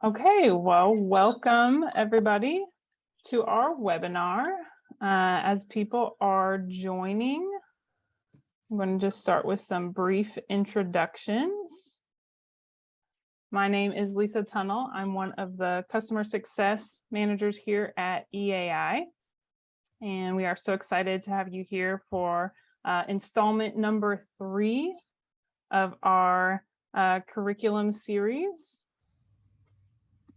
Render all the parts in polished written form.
Okay, well, welcome everybody to our webinar. As people are joining, I'm going to just start with some brief introductions. My name is Lisa Tunnell. I'm one of the customer success managers here at EAI, and we are so excited to have you here for installment number 3 of our curriculum series.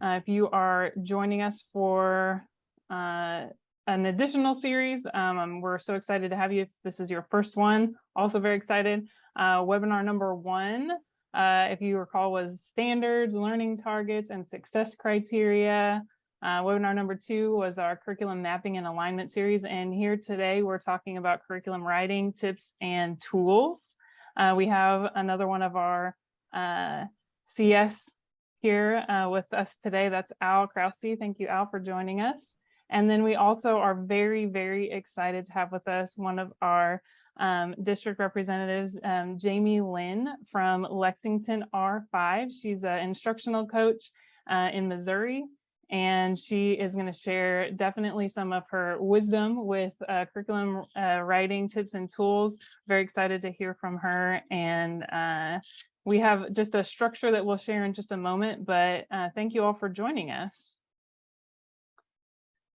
If you are joining us for an additional series, we're so excited to have you. If this is your first one, also very excited. Webinar number 1, if you recall, was standards, learning targets, and success criteria. Webinar number 2 was our curriculum mapping and alignment series. And here today, we're talking about curriculum writing tips and tools. We have another one of our CS here with us today. That's Al Krause. Thank you, Al, for joining us. And then we also are very, very excited to have with us one of our district representatives, Jamie Lynn from Lexington R5. She's an instructional coach in Missouri, and she is going to share definitely some of her wisdom with curriculum writing tips and tools. Very excited to hear from her. And we have just a structure that we'll share in just a moment, but thank you all for joining us.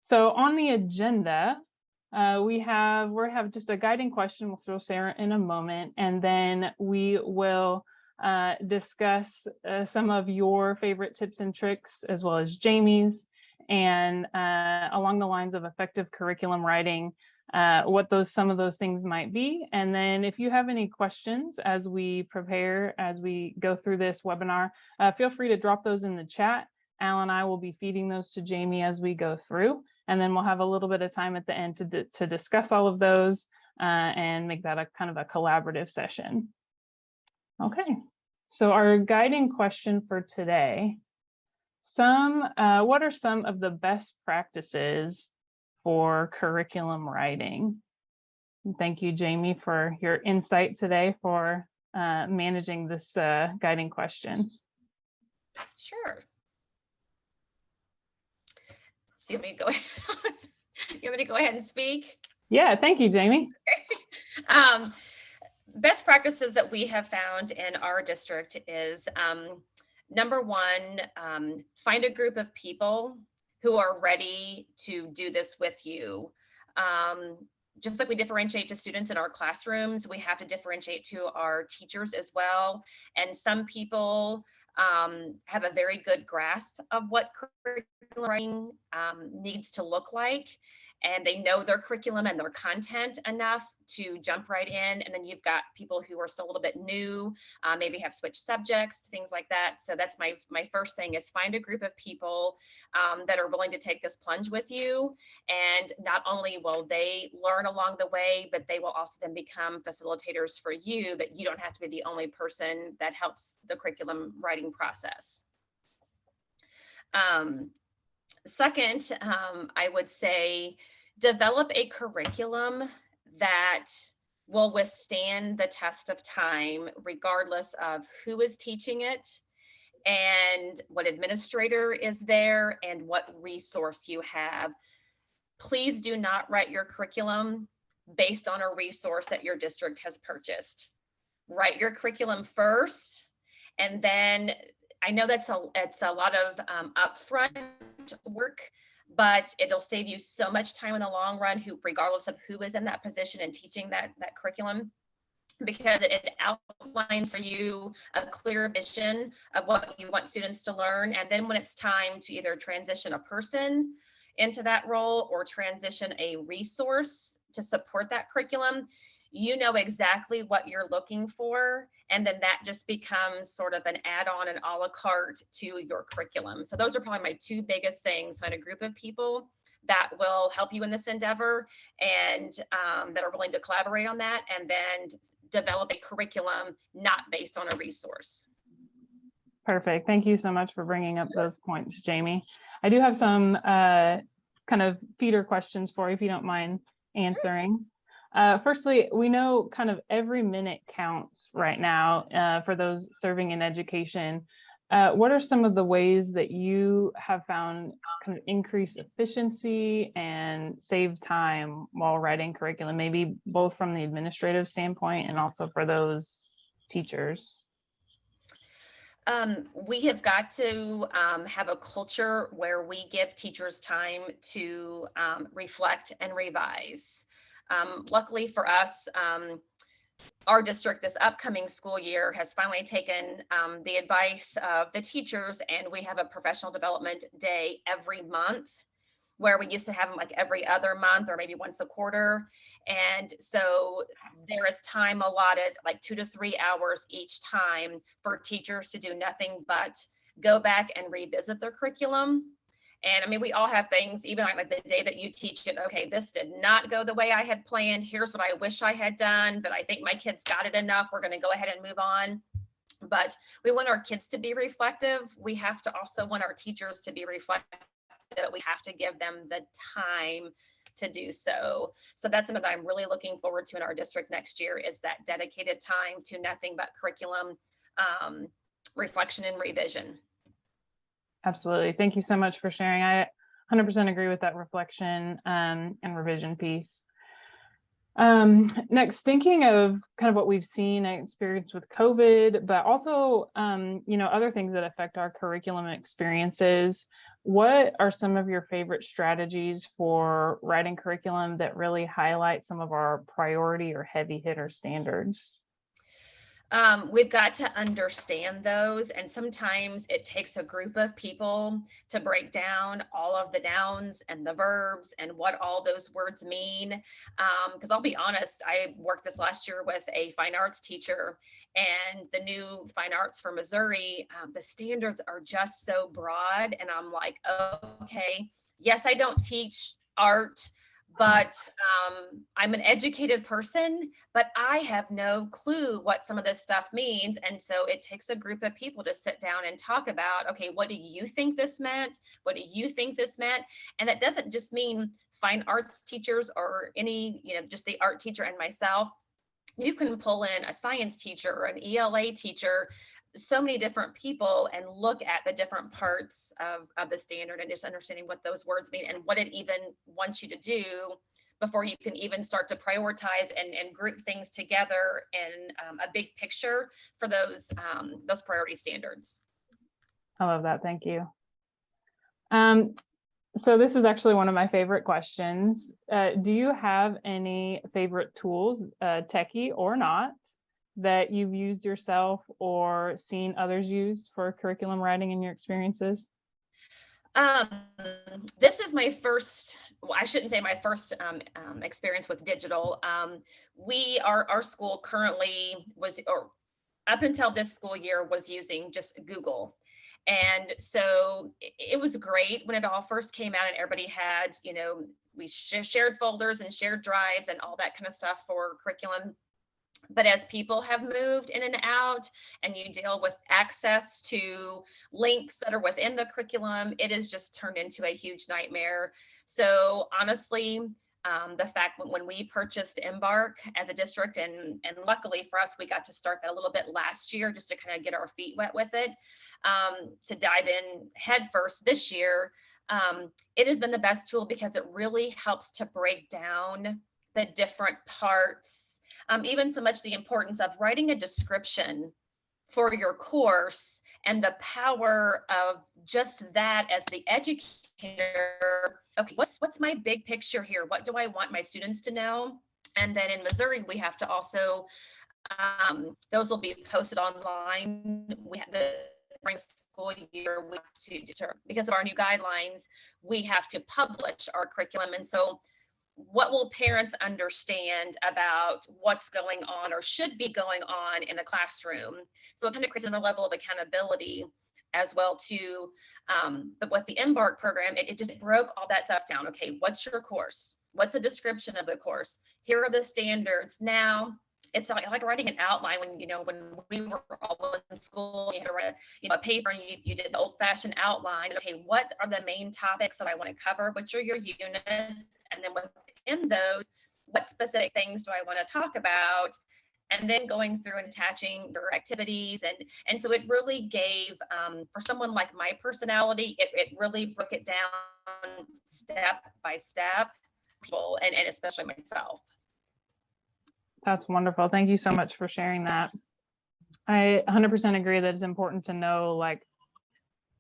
So on the agenda, we have just a guiding question we'll share in a moment, and then we will discuss some of your favorite tips and tricks as well as Jamie's, and along the lines of effective curriculum writing, what some of those things might be. And then if you have any questions as we go through this webinar, feel free to drop those in the chat. Al and I will be feeding those to Jamie as we go through, and then we'll have a little bit of time at the end to discuss all of those and make that a kind of a collaborative session. Okay, so our guiding question for today, what are some of the best practices for curriculum writing? And thank you, Jamie, for your insight today for managing this guiding question. Sure. So you want me to go ahead? You want me to go ahead and speak? Yeah, thank you, Jamie. Okay. Best practices that we have found in our district is number 1, find a group of people who are ready to do this with you. Just like we differentiate to students in our classrooms, we have to differentiate to our teachers as well. And some people have a very good grasp of what curriculum writing needs to look like, and they know their curriculum and their content enough to jump right in. And then you've got people who are still a little bit new, maybe have switched subjects, things like that. So that's my first thing, is find a group of people that are willing to take this plunge with you. And not only will they learn along the way, but they will also then become facilitators for you, that you don't have to be the only person that helps the curriculum writing process. Second, I would say develop a curriculum that will withstand the test of time, regardless of who is teaching it and what administrator is there and what resource you have. Please do not write your curriculum based on a resource that your district has purchased. Write your curriculum first, and then I know it's a lot of upfront work, but it'll save you so much time in the long run, regardless of who is in that position and teaching that curriculum, because it outlines for you a clear vision of what you want students to learn. And then when it's time to either transition a person into that role or transition a resource to support that curriculum, you know exactly what you're looking for, and then that just becomes sort of an add-on and a la carte to your curriculum. So those are probably my 2 biggest things: find a group of people that will help you in this endeavor and that are willing to collaborate on that, and then develop a curriculum not based on a resource. Perfect. Thank you so much for bringing up those points, Jamie. I do have some kind of feeder questions for you, if you don't mind answering. Firstly, we know kind of every minute counts right now for those serving in education. What are some of the ways that you have found kind of increase efficiency and save time while writing curriculum, maybe both from the administrative standpoint and also for those teachers? We have got to have a culture where we give teachers time to reflect and revise. Luckily for us, our district this upcoming school year has finally taken the advice of the teachers, and we have a professional development day every month, where we used to have them like every other month or maybe once a quarter. And so there is time allotted, like 2 to 3 hours each time, for teachers to do nothing but go back and revisit their curriculum. And I mean, we all have things, even like the day that you teach it, okay, this did not go the way I had planned. Here's what I wish I had done, but I think my kids got it enough. We're going to go ahead and move on. But we want our kids to be reflective. We have to also want our teachers to be reflective. We have to give them the time to do so. So that's something that I'm really looking forward to in our district next year, is that dedicated time to nothing but curriculum reflection and revision. Absolutely. Thank you so much for sharing. I 100% agree with that reflection and revision piece. Next, thinking of kind of what we've seen and experienced with COVID, but also, other things that affect our curriculum experiences. What are some of your favorite strategies for writing curriculum that really highlight some of our priority or heavy hitter standards? We've got to understand those. And sometimes it takes a group of people to break down all of the nouns and the verbs and what all those words mean. Because I'll be honest, I worked this last year with a fine arts teacher, and the new fine arts for Missouri, the standards are just so broad. And I'm like, okay, yes, I don't teach art, but I'm an educated person, but I have no clue what some of this stuff means. And so it takes a group of people to sit down and talk about, okay, what do you think this meant? What do you think this meant? And that doesn't just mean fine arts teachers or any, just the art teacher and myself. You can pull in a science teacher or an ELA teacher, so many different people, and look at the different parts of the standard and just understanding what those words mean and what it even wants you to do before you can even start to prioritize and group things together in a big picture for those priority standards. I love that. Thank you. So this is actually one of my favorite questions. Do you have any favorite tools, techie or not, that you've used yourself or seen others use for curriculum writing in your experiences? This is my first, well, I shouldn't say my first experience with digital. Our school currently was, or up until this school year, was using just Google. And so it was great when it all first came out and everybody had, we shared folders and shared drives and all that kind of stuff for curriculum. But as people have moved in and out and you deal with access to links that are within the curriculum, it has just turned into a huge nightmare. So honestly, the fact when we purchased Embarc as a district, and luckily for us, we got to start that a little bit last year just to kind of get our feet wet with it, to dive in head first this year. It has been the best tool because it really helps to break down the different parts, even so much the importance of writing a description for your course and the power of just that as the educator. Okay, what's my big picture here? What do I want my students to know? And then in Missouri, we have to also, those will be posted online. We have the school year, we have to, because of our new guidelines, we have to publish our curriculum. And so what will parents understand about what's going on or should be going on in the classroom? So it kind of creates another level of accountability as well too. But with the Embarc program, it just broke all that stuff down. Okay, what's your course? What's a description of the course? Here are the standards. Now it's like writing an outline when we were all in school, you had to write a paper and you did the old-fashioned outline. Okay, what are the main topics that I want to cover? Which are your units? And then within those, what specific things do I want to talk about? and then going through and attaching your activities. And so it really gave, for someone like my personality, it really broke it down step by step, people, and especially myself. That's wonderful. Thank you so much for sharing that. I 100% agree that it's important to know like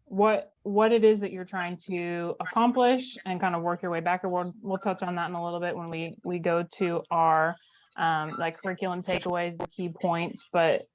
what it is that you're trying to accomplish and kind of work your way backward. We'll touch on that in a little bit when we go to our like curriculum takeaways, the key points, but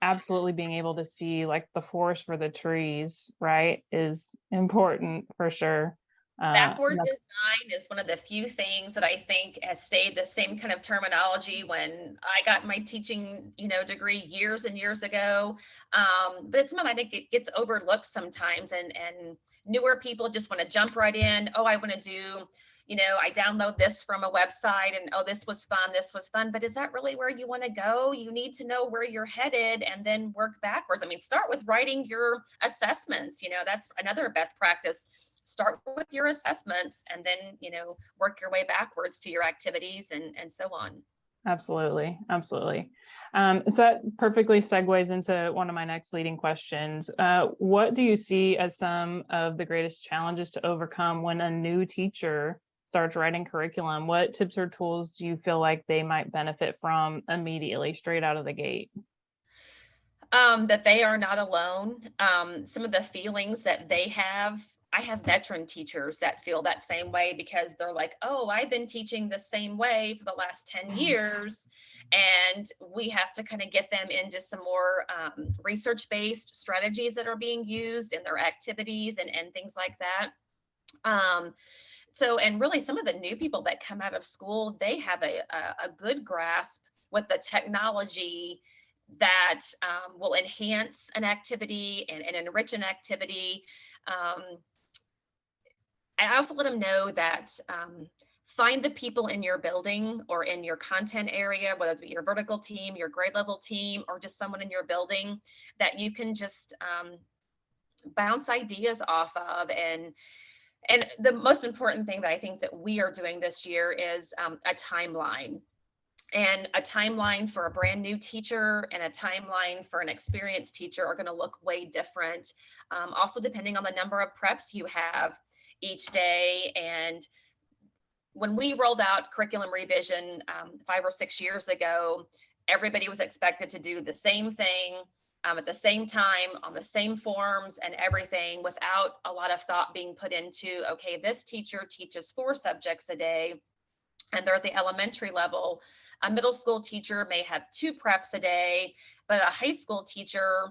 absolutely being able to see like the forest for the trees, right, is important for sure. Backward design is one of the few things that I think has stayed the same kind of terminology when I got my teaching, degree years and years ago. But it's something I think it gets overlooked sometimes, and newer people just want to jump right in. Oh, I want to do, I download this from a website, and oh, this was fun. But is that really where you want to go? You need to know where you're headed and then work backwards. I mean, start with writing your assessments. That's another best practice. Start with your assessments and then, work your way backwards to your activities and so on. Absolutely. Absolutely. So that perfectly segues into one of my next leading questions. What do you see as some of the greatest challenges to overcome when a new teacher starts writing curriculum? What tips or tools do you feel like they might benefit from immediately, straight out of the gate? That they are not alone. Some of the feelings that they have, I have veteran teachers that feel that same way because they're like, oh, I've been teaching the same way for the last 10 years. And we have to kind of get them into some more research-based strategies that are being used in their activities and things like that. So, and really some of the new people that come out of school, they have a good grasp with the technology that will enhance an activity and enrich an activity. I also let them know that find the people in your building or in your content area, whether it be your vertical team, your grade level team, or just someone in your building that you can just bounce ideas off of. And the most important thing that I think that we are doing this year is a timeline. And a timeline for a brand new teacher and a timeline for an experienced teacher are going to look way different. Also, depending on the number of preps you have each day. And when we rolled out curriculum revision 5 or 6 years ago, everybody was expected to do the same thing at the same time on the same forms and everything without a lot of thought being put into, okay, this teacher teaches 4 subjects a day and they're at the elementary level. A middle school teacher may have 2 preps a day, but a high school teacher,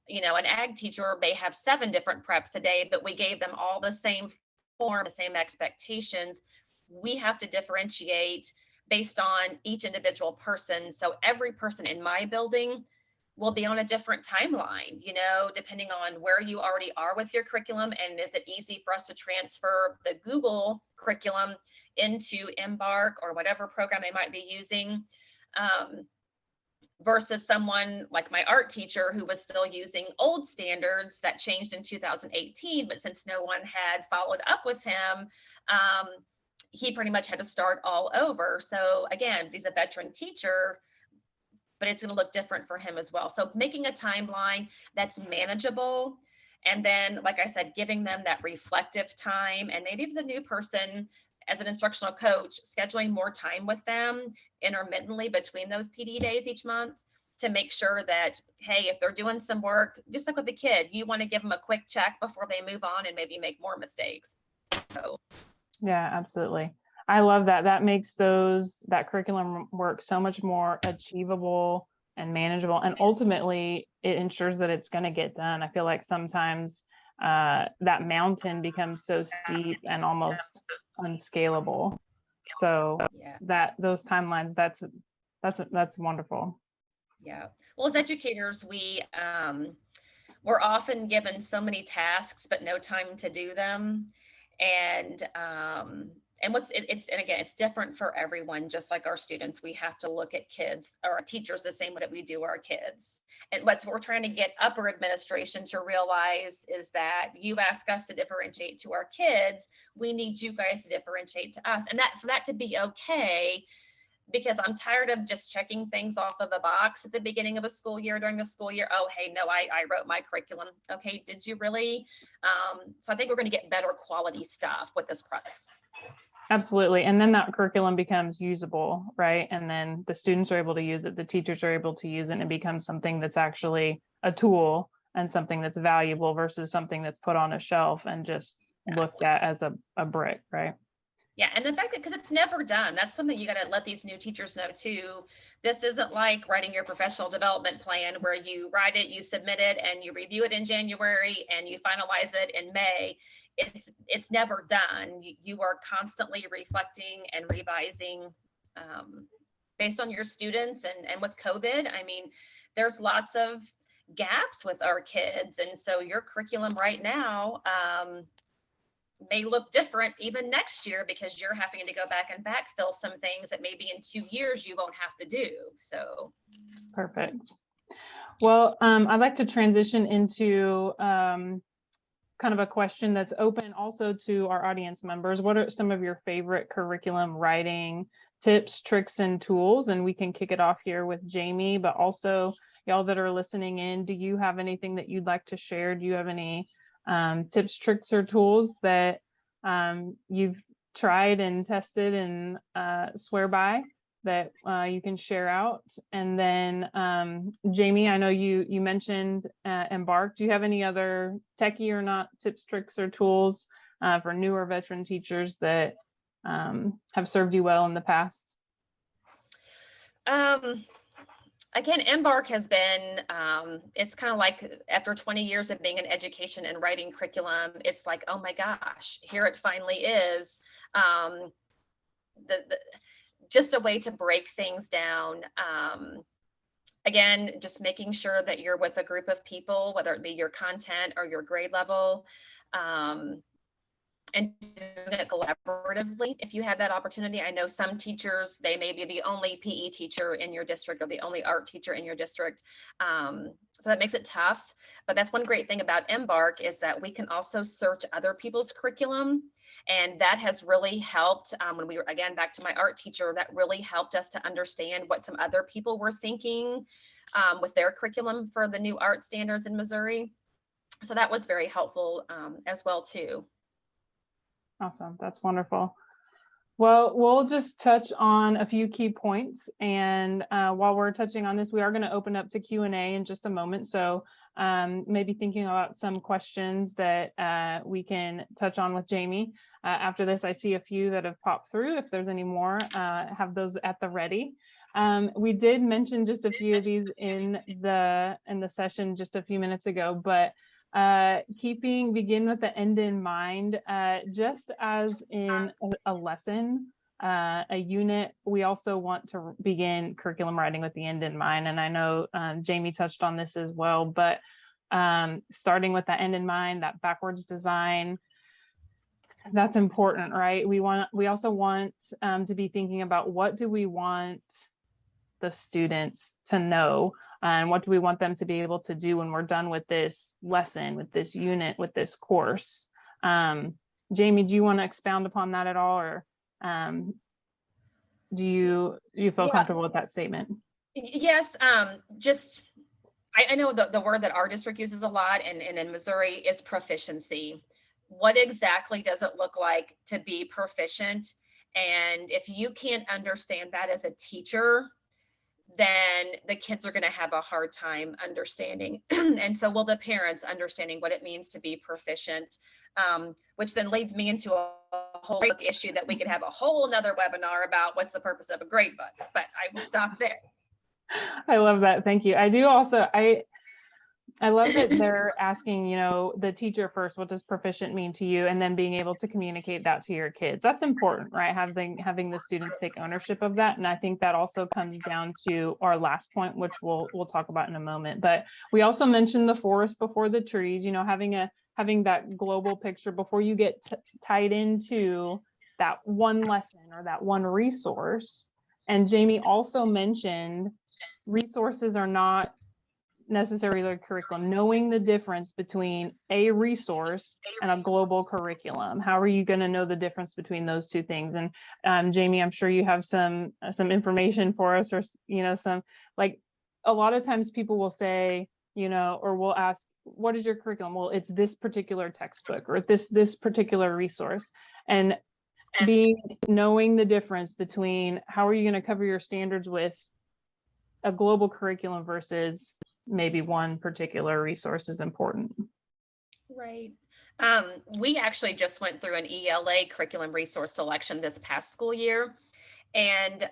an ag teacher may have 7 different preps a day, but we gave them all the same form, the same expectations. We have to differentiate based on each individual person. So every person in my building will be on a different timeline, depending on where you already are with your curriculum. And is it easy for us to transfer the Google curriculum into Embarc or whatever program they might be using, versus someone like my art teacher who was still using old standards that changed in 2018. But since no one had followed up with him, he pretty much had to start all over. So again, he's a veteran teacher, but it's going to look different for him as well. So making a timeline that's manageable. And then, like I said, giving them that reflective time. And maybe if it's a new person, as an instructional coach, scheduling more time with them intermittently between those PD days each month to make sure that, hey, if they're doing some work, just like with the kid, you want to give them a quick check before they move on and maybe make more mistakes. So yeah, absolutely. I love that. That makes that curriculum work so much more achievable and manageable. And ultimately, it ensures that it's going to get done. I feel like sometimes that mountain becomes so steep and almost unscalable. So yeah, those timelines, that's wonderful. Yeah. Well, as educators, we're often given so many tasks, but no time to do them. And it's different for everyone. Just like our students, we have to look at kids or our teachers the same way that we do our kids. And what we're trying to get upper administration to realize is that you ask us to differentiate to our kids, we need you guys to differentiate to us. And that for that to be okay, because I'm tired of just checking things off of a box at the beginning of a school year, during the school year. Oh, hey, no, I wrote my curriculum. Okay, did you really? So I think we're going to get better quality stuff with this process. Absolutely. And then that curriculum becomes usable, right? And then the students are able to use it, the teachers are able to use it, and it becomes something that's actually a tool and something that's valuable versus something that's put on a shelf and just looked at as a brick, right? Yeah, and the fact that, because it's never done, that's something you got to let these new teachers know too. This isn't like writing your professional development plan where you write it, you submit it, and you review it in January and you finalize it in May. It's never done. You are constantly reflecting and revising based on your students, and with COVID, I mean, there's lots of gaps with our kids, and so your curriculum right now may look different even next year because you're having to go back and backfill some things that maybe in 2 years you won't have to do. So perfect. Well, I'd like to transition into kind of a question that's open also to our audience members. What are some of your favorite curriculum writing tips, tricks, and tools? And we can kick it off here with Jamie, but also y'all that are listening in, do you have anything that you'd like to share? Do you have any tips, tricks, or tools that you've tried and tested and swear by that you can share out? And then Jamie, I know you mentioned Embarc. Do you have any other techie or not tips, tricks, or tools for newer veteran teachers that have served you well in the past? Again, Embarc has been, it's kind of like after 20 years of being in education and writing curriculum, it's like, oh my gosh, here it finally is. Just a way to break things down. Again, just making sure that you're with a group of people, whether it be your content or your grade level, and doing it collaboratively if you have that opportunity. I know some teachers, they may be the only PE teacher in your district or the only art teacher in your district. So that makes it tough. But that's one great thing about Embarc is that we can also search other people's curriculum. And that has really helped when we were, again, back to my art teacher, that really helped us to understand what some other people were thinking with their curriculum for the new art standards in Missouri. So that was very helpful as well too. Awesome. That's wonderful. Well, we'll just touch on a few key points. And while we're touching on this, we are going to open up to Q&A in just a moment. So maybe thinking about some questions that we can touch on with Jamie. After this, I see a few that have popped through. If there's any more, have those at the ready. We did mention just a few of these in the session just a few minutes ago, but begin with the end in mind, just as in a lesson, a unit, we also want to begin curriculum writing with the end in mind. And I know Jamie touched on this as well, but starting with that end in mind, that backwards design, that's important, right? We also want to be thinking about what do we want the students to know, and what do we want them to be able to do when we're done with this lesson, with this unit, with this course. Jamie, do you want to expound upon that at all, or do you feel comfortable with that statement? Yes, just I know the word that our district uses a lot and in Missouri is proficiency. What exactly does it look like to be proficient? And if you can't understand that as a teacher, then the kids are going to have a hard time understanding. And so will the parents understanding what it means to be proficient, which then leads me into a whole issue that we could have a whole nother webinar about what's the purpose of a grade book, but I will stop there. I love that. Thank you. I do also, I love that they're asking, the teacher first, what does proficient mean to you? And then being able to communicate that to your kids. That's important, right? Having the students take ownership of that. And I think that also comes down to our last point, which we'll talk about in a moment. But we also mentioned the forest before the trees, having that global picture before you get tied into that one lesson or that one resource. And Jamie also mentioned resources are not necessarily curriculum, knowing the difference between a resource and a global curriculum. How are you going to know the difference between those two things? And Jamie, I'm sure you have some information for us, or some, like, a lot of times people will say, or we'll ask, what is your curriculum? Well, it's this particular textbook or this particular resource. And knowing the difference between how are you going to cover your standards with a global curriculum versus maybe one particular resource is important. Right. We actually just went through an ELA curriculum resource selection this past school year. And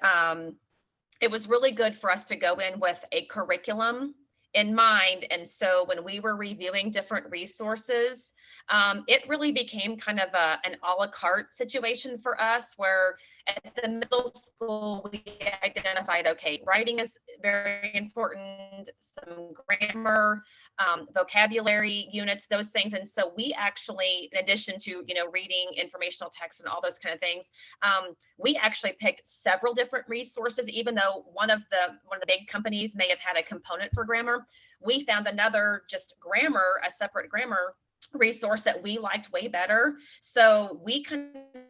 it was really good for us to go in with a curriculum in mind. And so when we were reviewing different resources, it really became kind of an a la carte situation for us, where at the middle school, we identified, okay, writing is very important, some grammar, vocabulary units, those things. And so we actually, in addition to, reading informational text and all those kind of things, we actually picked several different resources. Even though one of the big companies may have had a component for grammar, we found another just grammar, a separate grammar resource that we liked way better. So we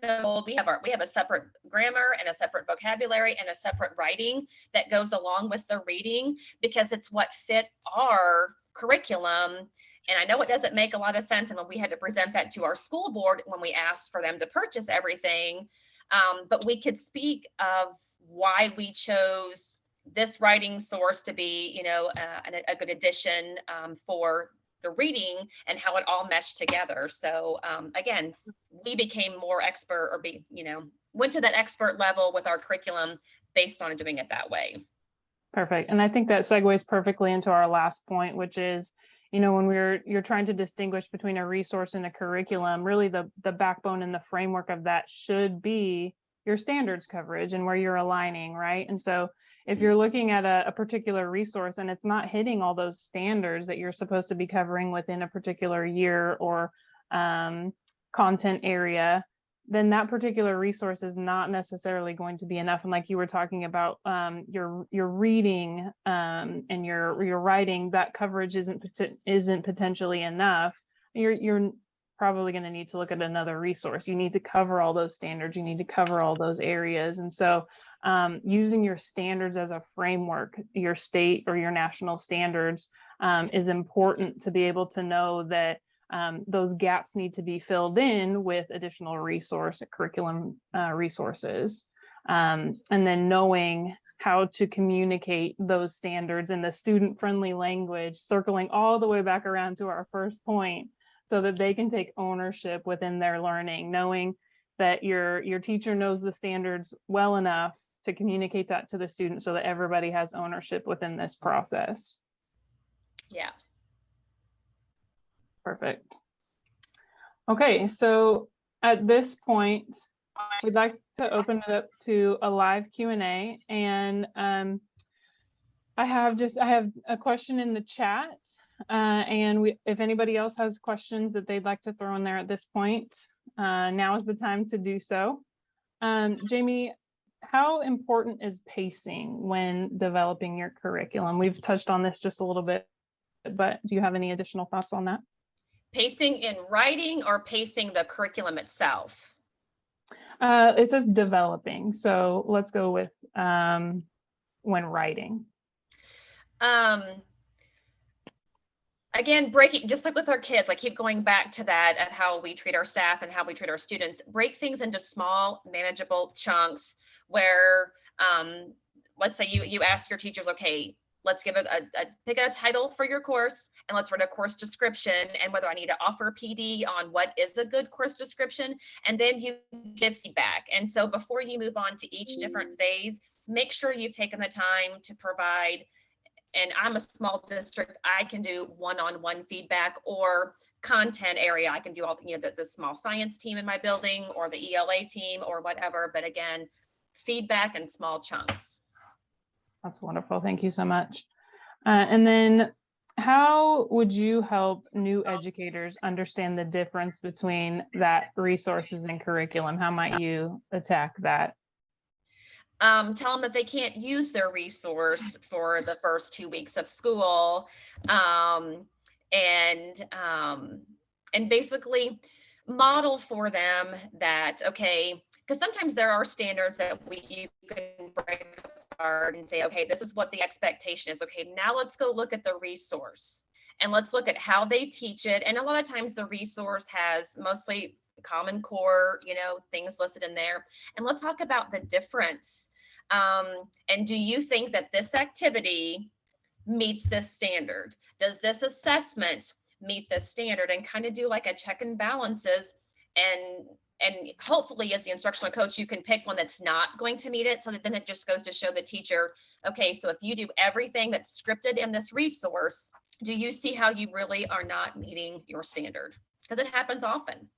we have a separate grammar and a separate vocabulary and a separate writing that goes along with the reading, because it's what fit our curriculum. And I know it doesn't make a lot of sense, and when we had to present that to our school board when we asked for them to purchase everything, but we could speak of why we chose this writing source to be, a good addition for the reading, and how it all meshed together. So again, we became more expert, or went to that expert level with our curriculum based on doing it that way. Perfect. And I think that segues perfectly into our last point, which is, when you're trying to distinguish between a resource and a curriculum, really the backbone and the framework of that should be your standards coverage and where you're aligning, right? And so if you're looking at a particular resource and it's not hitting all those standards that you're supposed to be covering within a particular year or content area, then that particular resource is not necessarily going to be enough. And like you were talking about, your reading and your writing, that coverage isn't potentially enough. You're probably going to need to look at another resource. You need to cover all those standards. You need to cover all those areas. And so using your standards as a framework, your state or your national standards, is important to be able to know that those gaps need to be filled in with additional curriculum resources. And then knowing how to communicate those standards in the student-friendly language, circling all the way back around to our first point, so that they can take ownership within their learning, knowing that your teacher knows the standards well enough to communicate that to the student so that everybody has ownership within this process. Yeah. Perfect. Okay, so at this point, we'd like to open it up to a live Q&A, and I have a question in the chat, and if anybody else has questions that they'd like to throw in there at this point, now is the time to do so. Jamie, how important is pacing when developing your curriculum? We've touched on this just a little bit, but do you have any additional thoughts on that? Pacing in writing or pacing the curriculum itself? It says developing, so let's go with when writing. Again, breaking, just like with our kids, I keep going back to that, of how we treat our staff and how we treat our students. Break things into small, manageable chunks where, let's say you ask your teachers, okay, let's give it pick a title for your course, and let's write a course description, and whether I need to offer PD on what is a good course description, and then you give feedback. And so before you move on to each different phase, make sure you've taken the time to provide, and I'm a small district, I can do one-on-one feedback, or content area, I can do all, the small science team in my building or the ELA team or whatever. But again, feedback in small chunks. That's wonderful. Thank you so much. And then how would you help new educators understand the difference between that resources and curriculum? How might you attack that? Tell them that they can't use their resource for the first 2 weeks of school. And basically model for them that, okay, because sometimes there are standards that you can break apart and say, okay, this is what the expectation is. Okay, now let's go look at the resource and let's look at how they teach it. And a lot of times the resource has mostly Common Core, things listed in there. And let's talk about the difference. And do you think that this activity meets this standard? Does this assessment meet this standard? And kind of do like a check and balances, and hopefully as the instructional coach, you can pick one that's not going to meet it. So that then it just goes to show the teacher, okay, so if you do everything that's scripted in this resource, do you see how you really are not meeting your standard? Because it happens often.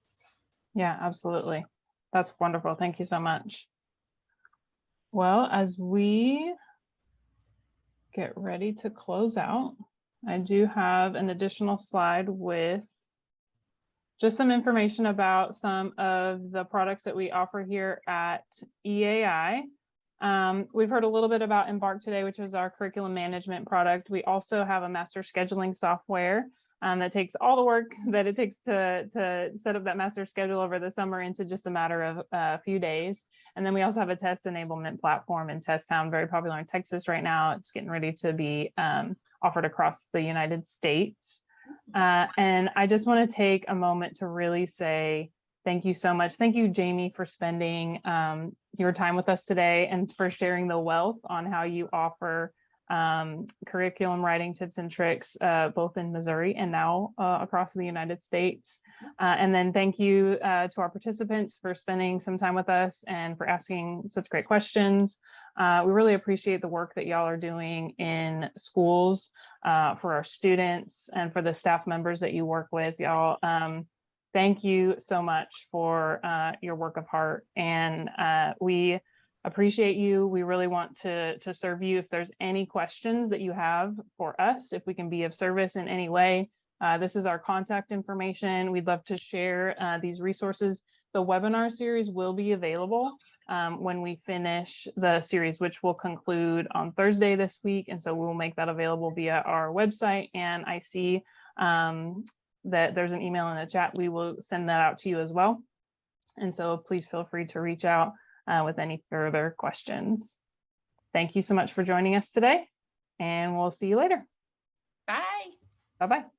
Yeah, absolutely. That's wonderful. Thank you so much. Well, as we get ready to close out, I do have an additional slide with just some information about some of the products that we offer here at EAI. We've heard a little bit about Embarc today, which is our curriculum management product. We also have a master scheduling software that takes all the work that it takes to set up that master schedule over the summer into just a matter of a few days. And then we also have a test enablement platform in Test Town, very popular in Texas right now. It's getting ready to be offered across the United States. And I just want to take a moment to really say thank you so much. Thank you, Jamie, for spending your time with us today and for sharing the wealth on how you offer curriculum writing tips and tricks, both in Missouri and now across the United States. And then thank you to our participants for spending some time with us and for asking such great questions. We really appreciate the work that y'all are doing in schools for our students and for the staff members that you work with. Y'all, thank you so much for your work of heart, and we appreciate you. We really want to serve you. If there's any questions that you have for us, if we can be of service in any way, this is our contact information. We'd love to share these resources. The webinar series will be available when we finish the series, which will conclude on Thursday this week. And so we will make that available via our website. And I see that there's an email in the chat. We will send that out to you as well. And so please feel free to reach out with any further questions. Thank you so much for joining us today, and we'll see you later. Bye. Bye-bye.